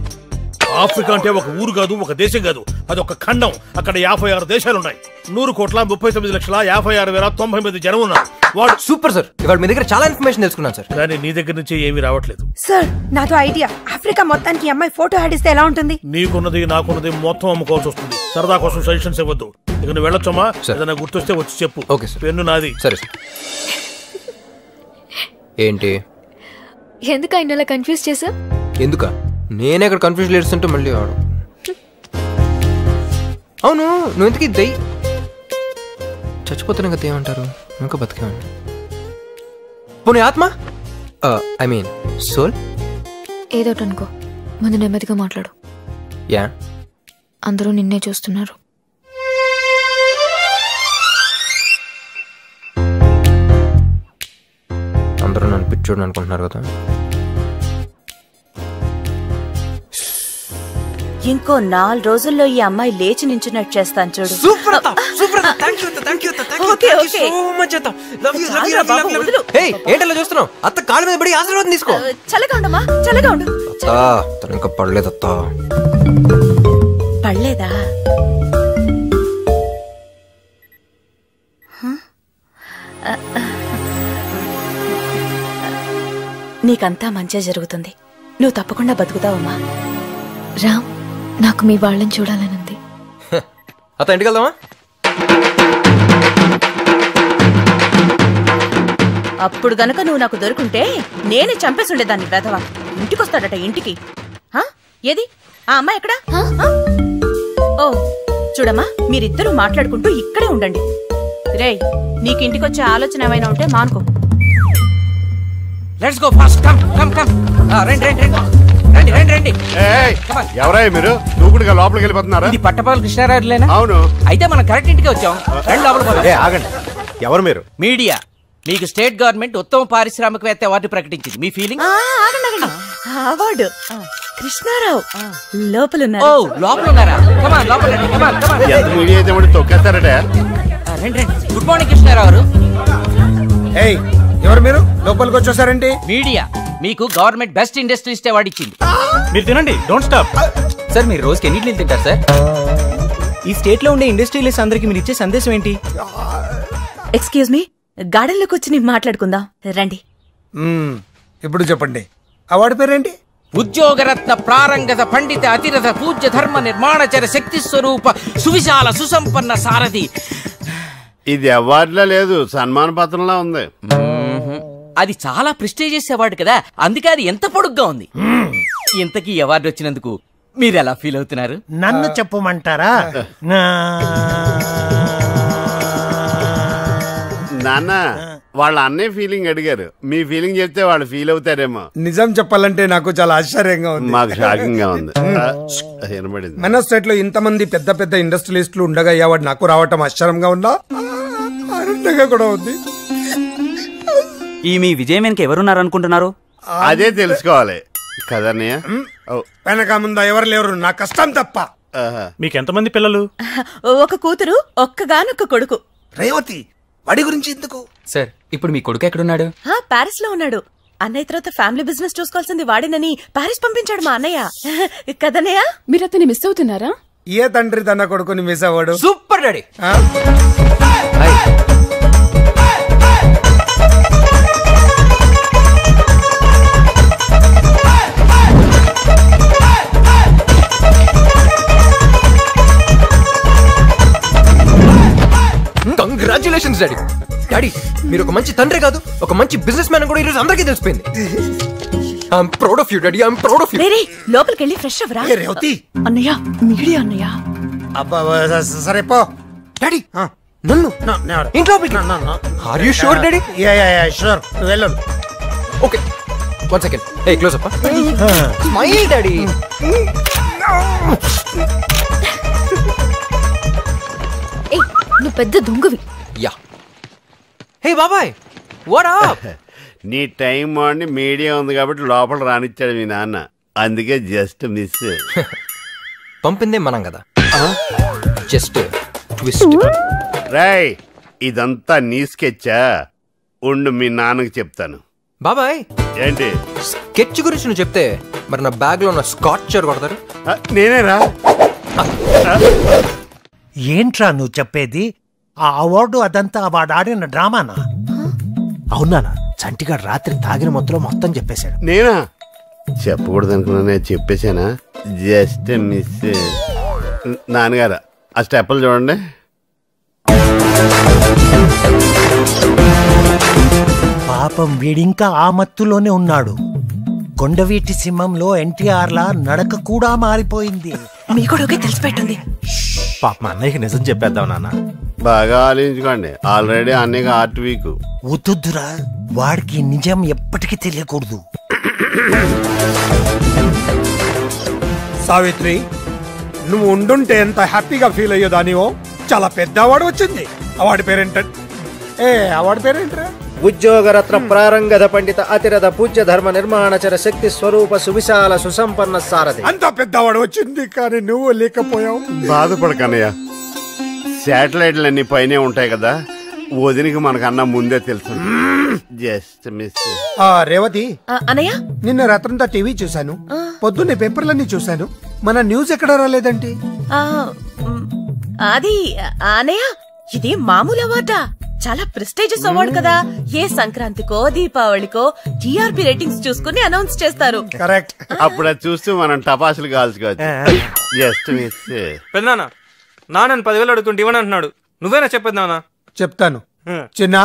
ఆఫ్రికా అంటే ఒక ఊరు కాదు, ఒక దేశం కాదు, అది ఒక ఖండం. అక్కడ 56 దేశాలున్నాయి. 100,39,56,099 జనం ఉన్నారు. వాడు సూపర్ సార్. ఇవాళ మీ దగ్గర చాలా ఇన్ఫర్మేషన్ తెలుసుకున్నాను సార్. కానీ నీ దగ్గర నుంచి ఏమీ రావట్లేదు. సార్, నాతో ఐడియా. ఆఫ్రికా మొత్తానికి అమ్మాయి ఫోటో ఆడిస్తే ఎలా ఉంటుంది? నీకున్నది నాకున్నది మొత్తం అమ్ముకోవాల్సి వస్తుంది. సరదా కోసం సజెషన్స్ ఇవ్వద్దు. ఇక నువ్వు వెళ్ళొచ్చమ్మా. ఏదైనా గుర్తొస్తే వచ్చి చెప్పు. Okay sir. పెన్ను నాది. సరే సార్. ఏంటి? ఎందుకు ఆయన అలా కన్ఫ్యూజ్ చేసా? ఎందుక? నేనే అక్కడ కన్ఫ్యూజ్ లేస్తుంటే మళ్ళీ వాడు. అవును, నువ్వు ఎందుకు దయ్యి చచ్చిపోతున్నా కదా ఏమంటారు? ఇంకా బతికేమండి. పోనీ ఆత్మ, ఐ మీన్ సోల్. ఏదోటి అనుకో, ముందు నెమ్మదిగా మాట్లాడు. యా, అందరూ నిన్నే చూస్తున్నారు. అందరూ నన్ను పిచ్చోడు అనుకుంటున్నారు కదా. ఇంకో 4 రోజుల్లో ఈ అమ్మాయి లేచి నించున్నట్టు చేస్తాను చూడు. సూపర్ అత్త, సూపర్ అత్త. థాంక్యూ అత్త, థాంక్యూ అత్త, థాంక్యూ సో మచ్ అత్త. Love you, love you, love you. Hey, ఏంటలా చూస్తున్నావు? అత్త కాళ్ళ మీద పడి ఆశీర్వాదం తీసుకో. చల్లగా ఉండమ్మా, చల్లగా ఉండు. అత్త, తను ఇంకా పడలేదు అత్త. పడలేదా? నీకంతా మంచిగా జరుగుతుంది. నువ్వు తప్పకుండా బతుకుతావమ్మా. రామ్, నాకు మీ వాళ్ళని చూడాలనుంది. అతను ఇంటికి వెళ్దామా? అప్పుడు గనక నువ్వు నాకు దొరుకుంటే నేనే చంపేసుండేదాన్ని వెధవా. ఇంటికొస్తాడట ఇంటికి. ఏది ఆ అమ్మాయి ఎక్కడా? ఓ చూడమ్మా, మీరిద్దరూ మాట్లాడుకుంటూ ఇక్కడే ఉండండి. రేయ్, నీకు ఇంటికొచ్చే ఆలోచన ఏమైనా ఉంటే మానుకో. Let's go fast. Come come come. రండి రండి రండి రండి రండి. ఎవరయ్య మీరు? దూకుడుగా లోపలికి వెళ్ళిపోతున్నారా? ఇది పట్టపాల కృష్ణారావులేనా? అవును. అయితే మనం కరెక్ట్ ఇంటికి వచ్చాం. రండి లోపలికి. ఆగండి, ఎవరు మీరు? మీడియా. మీకు స్టేట్ గవర్నమెంట్ ఉత్తమ పారిశ్రామికవేత్త అవార్డు ప్రకటించింది. మీ ఫీలింగ్? అవార్డు కృష్ణారావు లోపల. ఓ లోపల ఉన్నారా? కమాన్ లోపల రండి. కమాన్ కమాన్. ఎంత మీడియా అయితే కూడా తొక్కేస్తారట. రండి రండి. గుడ్ మార్నింగ్ కృష్ణారావు గారు. ఏయ్, ఎవరు మీరు? లోపలికి వచ్చేసారండి. మీడియా మీకు గవర్నమెంట్ బెస్ట్ ఇండస్ట్రియలిస్ట్ అవార్డు ఇచ్చింది. మీరు తినండి, డోంట్ స్టాప్. సార్ మీరు రోజుకి ఎన్ని ఇడ్లీలు తింటారు సార్? ఈ స్టేట్ లో ఉండే ఇండస్ట్రియలిస్ట్ అందరికి మీరు ఇచ్చే సందేశం ఏంటి? ఎక్స్క్యూజ్ మీ, గార్డెన్ లోకి వచ్చి మాట్లాడుకుందాం రండి. ఇప్పుడు చెప్పండి, అవార్డు పేరేంటి? ఉద్యోగరత్న ప్రారంగత పండిత అతిరథ పూజ్య ధర్మ నిర్మాణచర శక్తి స్వరూప సువిశాల సుసంపన్న సారథి. ఇది అవార్డులా లేదు, సన్మాన పత్రంలా ఉంది. అది చాలా ప్రెస్టీజియస్ అవార్డు కదా, అందుకే అది ఎంత పొడుగ్గా ఉంది. ఇంతకీ అవార్డు వచ్చినందుకు మీరు ఎలా ఫీల్ అవుతున్నారు? నన్ను చెప్పమంటారా? నాన్న, వాళ్ళ అన్నయ్య ఫీలింగ్ అడిగారు. మీ ఫీలింగ్ చెప్తే వాళ్ళు ఫీల్ అవుతారేమో. నిజం చెప్పాలంటే నాకు చాలా ఆశ్చర్యంగా ఉంది. మాకు షాకింగ్ గా ఉంది. వినబడింది. మన స్టేట్ లో ఇంతమంది పెద్ద పెద్ద ఇండస్ట్రియలిస్టులు ఉండగా అవార్డు నాకు రావటం ఆశ్చర్యంగా ఉందా? ఆనందంగా కూడా ఉంది. ఈ మీ విజయం వెనక ఎవరున్నారు అనుకుంటున్నారు? అదే తెలుసుకోవాలి కదన్నయ్య. వెనక ముందా ఎవరు లేరు, నా కష్టం తప్ప. మీకు ఎంతమంది పిల్లలు? ఒక కూతురు, ఒక్కగానొక్క కొడుకు. రేవతి, వాడి గురించి ఎందుకు? సార్ ఇప్పుడు మీ కొడుకు ఎక్కడున్నాడు? ప్యారిస్ లో ఉన్నాడు. అన్నయ్య తర్వాత ఫ్యామిలీ బిజినెస్ చూసుకోవాల్సింది వాడినని ప్యారిస్ పంపించాడు మా అన్నయ్య. కదన్నయ్య, మీరు అతన్ని మిస్ అవుతున్నారా? ఏ తండ్రి తన కొడుకుని మిస్ అవ్వడు? Super daddy. Congratulations daddy. Daddy మీరు ఒక మంచి తండ్రి కాదు, ఒక మంచి బిజినెస్ మ్యాన్ కూడా ఈరోజు అందరికీ తెలిసిపోయింది. I'm proud of you daddy, I'm proud of you. లోపలికి వెళ్ళి ఫ్రెష్ అవ్వరా. అన్నయ్య, మీడియా అన్నయ్య. సరే పో డాడీ. నన్ను ఇంట్లో are you sure daddy? Sure, వెళ్ళు. Okay, 1 second. A close up. Smile daddy. నువ్వు పెద్ద దొంగవి. యా. హే బాబాయ్, వాట్ అప్? నీ టైం బాగుండి మీడియా ఉంది కాబట్టి లోపల రానిచ్చాడు మీ నాన్న, అందుకే జస్ట్ మిస్. పంపిందే మనం కదా, జస్ట్ ట్విస్ట్. రాయ్, ఇదంతా నీ స్కెచ్చా? ఉండు మీ నాన్నకి చెప్తాను. బాబాయ్ ఏంటి స్కెచ్ గురించి నువ్వు చెప్తే మరి నా బ్యాగ్ లో ఉన్న స్కాచర్ కొడతారు. నేనేరా? ఏంట్రా నువ్వు చెప్పేది? ఆ అవార్డు అదంతా వాడు ఆడిన డ్రామానా? అవునా? చంటిగాడు రాత్రి తాగిన మొత్తం చెప్పేశాడు. నేనా? చెప్పకూడదు అనుకున్నా, చెప్పేశానా? Just miss. నాన్నగారు ఆ స్టెప్పులు చూడండి. పాపం వీడింకా ఆ మత్తులోనే ఉన్నాడు. కొండవీటి సింహంలో ఎన్టీఆర్ లా నడక కూడా మారిపోయింది. మీ కొడుకే తెలిసిపెట్టుంది. పాప మా అన్నయ్యకి నిజం చెప్పేద్దాం నాన్న. బాగా ఆలోచించుకోండి, ఆల్రెడీ అన్నయ్యకి ఆర్ట్ వీక్. వద్దురా, వాడికి నిజం ఎప్పటికీ తెలియకూడదు. సావిత్రి, నువ్వు ఉండుంటే ఎంత హ్యాపీగా ఫీల్ అయ్యేదానివో. చాలా పెద్ద అవార్డు వచ్చింది. అవార్డు పేరేంట? అవార్డు పేరేంట్రా? ఉద్యోగరత్న ప్రారంగత పండిత అతిరథ పూజ్య ధర్మ నిర్మాణచర శక్తి స్వరూప సువిశాల సుసంపన్న సారథి. అంత పెద్ద అవార్డు వచ్చింది, కానీ నువ్వు లేకపోయావు. బాధపడకన్నయ్య, శాటిలైట్లన్నీ పైనే ఉంటాయి కదా, వదినికి మనకన్నా ముందే తెలుసు. Just miss. రేవతి అన్నయ్య, నిన్న రాత్రంతా టీవీ చూశాను, పొద్దున్నే పేపర్లన్నీ చూశాను. మన న్యూస్ ఎక్కడ రాలేదంటే? అది అన్నయ్య, ఇది మామూలు అవార్డా? చాలా ప్రెస్టీజియస్ అవార్డు కదా. ఏ సంక్రాంతికో దీపావళికో టీఆర్పీ రేటింగ్స్ చూసుకుని అనౌన్స్ చేస్తారు. కరెక్ట్. అప్పుడు అది చూస్తూ మనం టపాసులు కాల్చుకోవచ్చు. Just miss. పెద్దనాన్న, నాన్న 10,000 అడుగుతుంటే ఇవ్వని అంటున్నాడు. నువ్వేనా చెప్పేది నాన్న? చెప్తాను చిన్న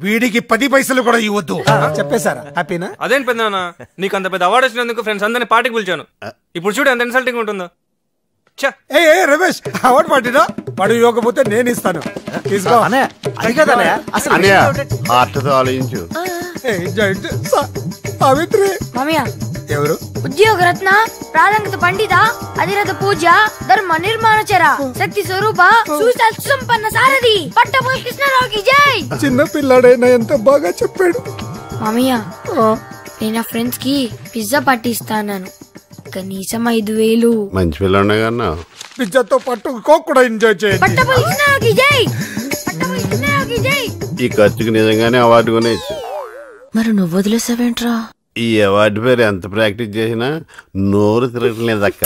వీడికి 10 పైసలు కూడా ఇవ్వద్దు చెప్పేశారా? హ్యాపీనా? అదేంటి పెద్ద నాన్న, నీకు అంత పెద్ద అవార్డు వచ్చినందుకు ఫ్రెండ్స్ అందరినీ పార్టీకి పిలిచాను. ఇప్పుడు చూడు ఎంత ఇన్సల్టింగ్ ఉంటుందో. ఏ రమేష్ అవార్డు పార్టీనా? వాడు ఇవ్వకపోతే నేను ఇస్తాను. తీసుకో. ఎవరు? ఉద్యోగ రత్న, ప్రారంగత పండిత, అధిరథ పూజ, ధర్మ నిర్మాణచర, శక్తి స్వరూప, సుసంపన్న సారథి పట్టపు కృష్ణరావుకి జై. చిన్న పిల్లాడైనా ఎంత బాగా చెప్పాడు. మామయ్య నేను ఆ ఫ్రెండ్స్ కి పిజ్జా పార్టీ ఇస్తాను, కనీసం 5,000. మంచి పిల్లనే కన్నా పిజ్జాతో పాటు కోక్ కూడా ఎంజాయ్ చేయండి. పట్టపు కృష్ణరావుకి జై, పట్టపు కృష్ణరావుకి జై. ఈ ఖర్చుకి నిజంగానే అవార్డు కొనేచ్చు. మరి నువ్వు వదిలేసావేంట్రా? ఈ అవార్డు పేరు ఎంత ప్రాక్టీస్ చేసినా నోరు తిరగలేదక్క.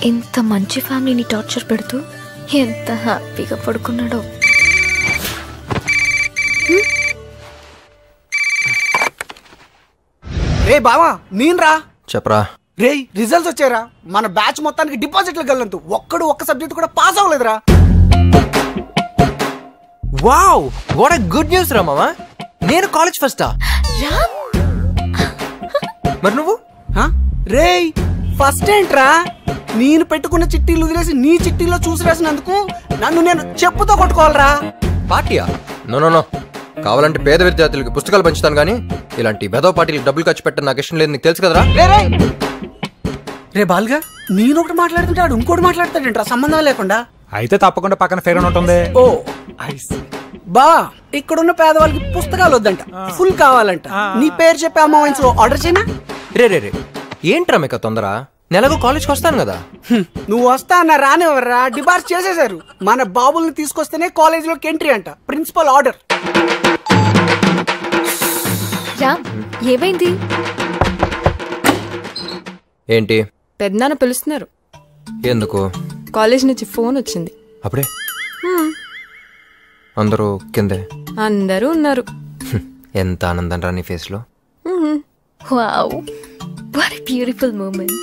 ఇంత మంచి ఫ్యామిలీని టార్చర్ పెడుతూ ఎంత హ్యాపీగా పడుకున్నాడో. రే బావా నేనురా. చెప్పరా. రే రిజల్ట్స్ వచ్చారా? మన బ్యాచ్ మొత్తానికి డిపాజిట్లు గల్లంతు ఒక్క సబ్జెక్ట్ కూడా పాస్ అవ్వలేదురా. Wow what a good news రా మామా. నేను కాలేజ్ ఫస్టా? మరి నువ్వు? రే ఫస్ట్ ఏంట్రా? నేను పెట్టుకున్న చిట్టీలు వదిలేసి నీ చిట్టీలో చూసి రాసినందుకు నన్ను నేను చెప్పుతో కొట్టుకోవాలరా. పార్టీయా? నో కావాలంటే పేద విద్యార్థులకి పుస్తకాలు పంచుతాను కానీ ఇలాంటి బెదో పార్టీలకు డబ్బులు ఖర్చు పెట్టడం నాకు ఇష్టం లేదు. నీకు తెలుసు కదరా. రే బాల్గా నేను ఒకటి మాట్లాడుతుంటే ఆడు ఇంకోటి మాట్లాడతాడంట సంబంధం లేకుండా. అయితే తప్పకుండా పక్కన ఫెయిర్ ఉంటుంది. ఓ బా ఇక్కడున్న పేదవాళ్ళకి పుస్తకాలు వద్దంట, ఫుల్ కావాలంట. నీ పేరు చెప్పి అమ్మ వైన్స్ ఆర్డర్ చేయనా? రే ఏంట్రా మీకు తొందర? నెలకు కాలేజ్కి వస్తాను కదా. నువ్వు వస్తా అన్న రానివ్వరా, డిబార్స్ చేసేశారు. మన బాబుల్ని తీసుకొస్తేనే కాలేజీలోకి ఎంట్రీ అంట, ప్రిన్సిపల్ ఆర్డర్. రామ్ ఏమైంది? ఏంటి? పెద్దనాన్న పిలుస్తున్నారు. ఎందుకు? కాలేజ్ నుంచి ఫోన్ వచ్చింది. అప్పుడే అందరూ కిందే? అందరూ ఉన్నారు. ఎంత ఆనందం రా నీ ఫేస్ లో. Wow what a beautiful moment.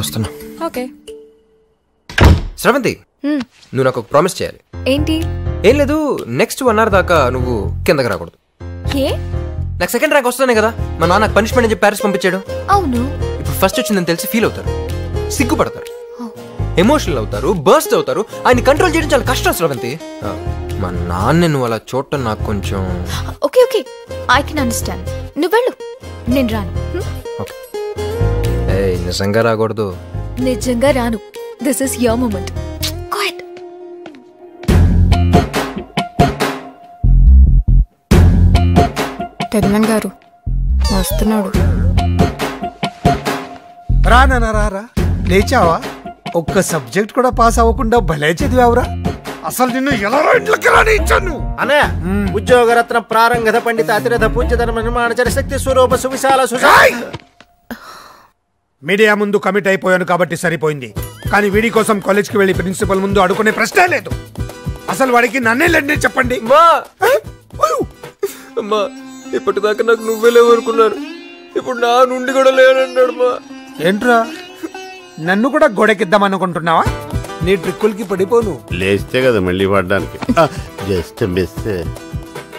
వస్తున్నా. ఓకే శ్రవంతి నువ్వు నాకు ఒక ప్రామిస్ చేయాలి. ఏంటి? ఏం లేదు, నెక్స్ట్ 1 hour దాకా నువ్వు కిందకి రాకూడదు. ఏ? నాకు సెకండ్ ర్యాంక్ వస్తానే కదా మా నాన్న పనిష్మెంట్ అని చెప్పి ప్యారిస్ పంపించాడు. అవును. ఇప్పుడు ఫస్ట్ వచ్చిందని తెలిసి ఫీల్ అవుతారు, సిగ్గుపడతారు, ఎమోషనల్ అవుతారు, బర్స్ట్ అవుతారు. ఆయన కంట్రోల్ చేయడం చాలా కష్టం శ్రవంతి. మా నాన్న నువ్వు అలా చూడటం నాకు కొంచెం. Okay I can understand. నువ్వు వెళ్ళు, నేను రాను. నిజంగా రాకూడదు. నిజంగా రాను. This is your moment. పెద్దనాన్న గారు వస్తున్నాడు. రా లేచావా? ఒక్క సబ్జెక్ట్ కూడా పాస్ అవ్వకుండా భలే చదివావురా. అసలు నిన్ను ఎలా ఇంట్లోకి రానిచ్చాను? అనే ఉద్యోగరత్న ప్రారంగత పండిత అతిరథ పూజ్య ధర్మ నిర్మాణచర శక్తి స్వరూప సువిశాల మీడియా ముందు కమిట్ అయిపోయాను కాబట్టి సరిపోయింది. కానీ వీడి కోసం కాలేజ్కి వెళ్ళి ప్రిన్సిపల్ ముందు అడుగునే ప్రశ్నే లేదు. అసలు వాడికి నన్నే లేండి చెప్పండి. అమ్మా ఇప్పటిదాకా నాకు నువ్వే లేవనుకున్నాను, ఇప్పుడు నా నుండి కూడా లేనన్నాడు. మా ఏంట్రా నన్ను కూడా గోడకిద్దాం అనుకుంటున్నావా? నీ ట్రిక్కులకి పడిపోను. లేస్తే కదా మళ్ళీ పడ్డానికి. Just miss.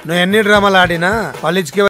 నువ్వు ఎన్ని డ్రామాలు ఆడినా కాలేజ్కి